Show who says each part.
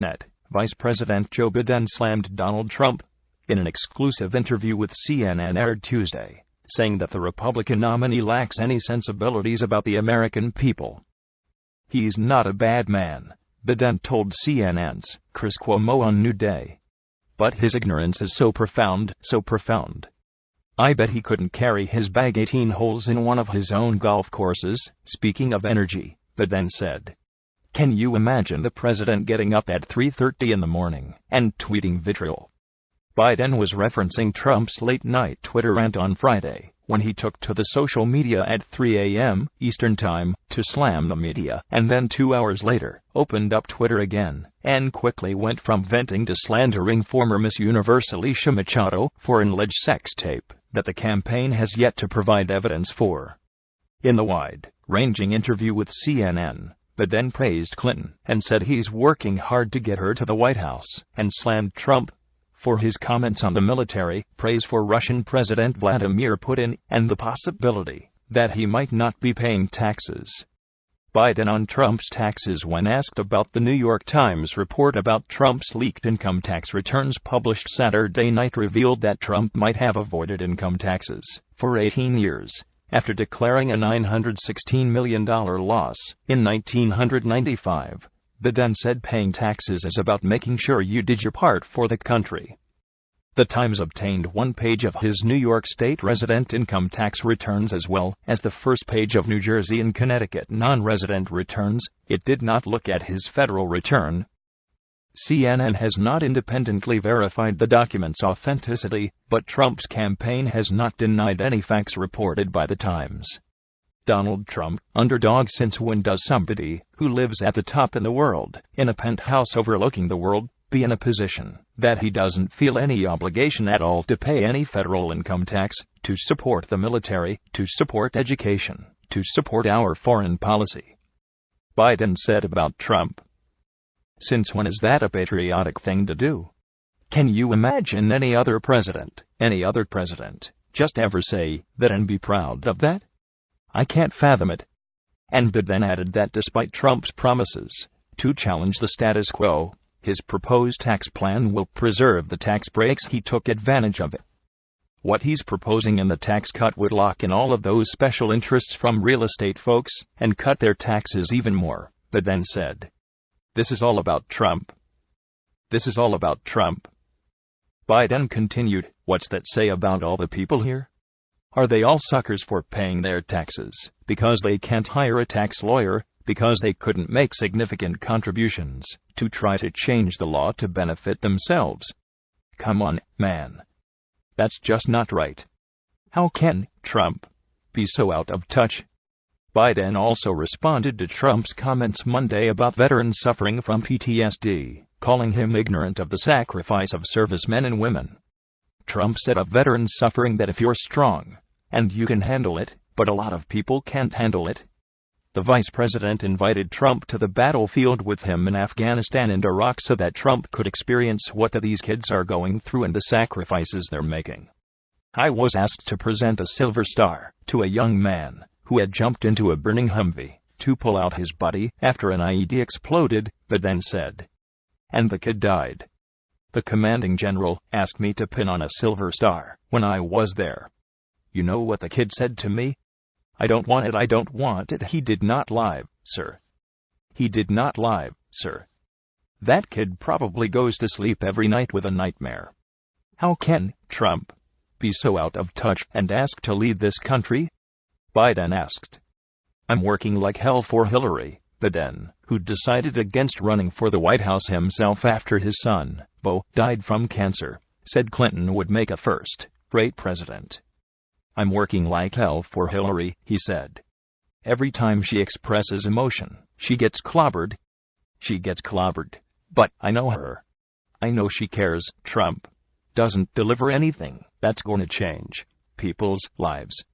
Speaker 1: Net, Vice President Joe Biden slammed Donald Trump in an exclusive interview with CNN aired Tuesday, saying that the Republican nominee lacks any sensibilities about the American people. "He's not a bad man," Biden told CNN's Chris Cuomo on New Day. "But his ignorance is so profound. I bet he couldn't carry his bag 18 holes in one of his own golf courses." Speaking of energy, Biden said, "Can you imagine the president getting up at 3:30 in the morning and tweeting vitriol?" Biden was referencing Trump's late-night Twitter rant on Friday, when he took to the social media at 3 a.m. Eastern Time to slam the media, and then 2 hours later, opened up Twitter again, and quickly went from venting to slandering former Miss Universe Alicia Machado for an alleged sex tape that the campaign has yet to provide evidence for. In the wide-ranging interview with CNN, Biden praised Clinton and said he's working hard to get her to the White House, and slammed Trump for his comments on the military, praise for Russian President Vladimir Putin, and the possibility that he might not be paying taxes. Biden on Trump's taxes when asked about the New York Times report about Trump's leaked income tax returns published Saturday night revealed that Trump might have avoided income taxes for 18 years, after declaring a $916 million loss in 1995. Biden said paying taxes is about making sure you did your part for the country. The Times obtained one page of his New York State resident income tax returns as well as the first page of New Jersey and Connecticut non-resident returns. It did not look at his federal return. CNN has not independently verified the document's authenticity, but Trump's campaign has not denied any facts reported by the Times. Donald Trump, underdog since when does somebody who lives at the top in the world, in a penthouse overlooking the world, be in a position that he doesn't feel any obligation at all to pay any federal income tax, to support the military, to support education, to support our foreign policy? Biden said about Trump, "Since when is that a patriotic thing to do? Can you imagine any other president just ever say that and be proud of that? I can't fathom it." And Biden added that despite Trump's promises to challenge the status quo, his proposed tax plan will preserve the tax breaks he took advantage of. What he's proposing in the tax cut would lock in all of those special interests from real estate folks and cut their taxes even more, Biden said. "This is all about Trump. This is all about Trump." Biden continued, "What's that say about all the people here? Are they all suckers for paying their taxes because they can't hire a tax lawyer, because they couldn't make significant contributions to try to change the law to benefit themselves? Come on, man. That's just not right. How can Trump be so out of touch?" Biden also responded to Trump's comments Monday about veterans suffering from PTSD, calling him ignorant of the sacrifice of servicemen and women. Trump said of veterans suffering that if you're strong and you can handle it, but a lot of people can't handle it. The vice president invited Trump to the battlefield with him in Afghanistan and Iraq so that Trump could experience what these kids are going through and the sacrifices they're making. "I was asked to present a Silver Star to a young man who had jumped into a burning Humvee to pull out his buddy after an IED exploded," Biden said. "And the kid died. The commanding general asked me to pin on a Silver Star when I was there. You know what the kid said to me? 'I don't want it, I don't want it.' He did not lie, sir. He did not lie, sir. That kid probably goes to sleep every night with a nightmare. How can Trump be so out of touch and ask to lead this country?" Biden asked. "I'm working like hell for Hillary." Biden, who decided against running for the White House himself after his son, Beau, died from cancer, said Clinton would make a first-rate president. "I'm working like hell for Hillary," he said. "Every time she expresses emotion, she gets clobbered. She gets clobbered. But I know her. I know she cares." Trump doesn't deliver anything that's going to change people's lives.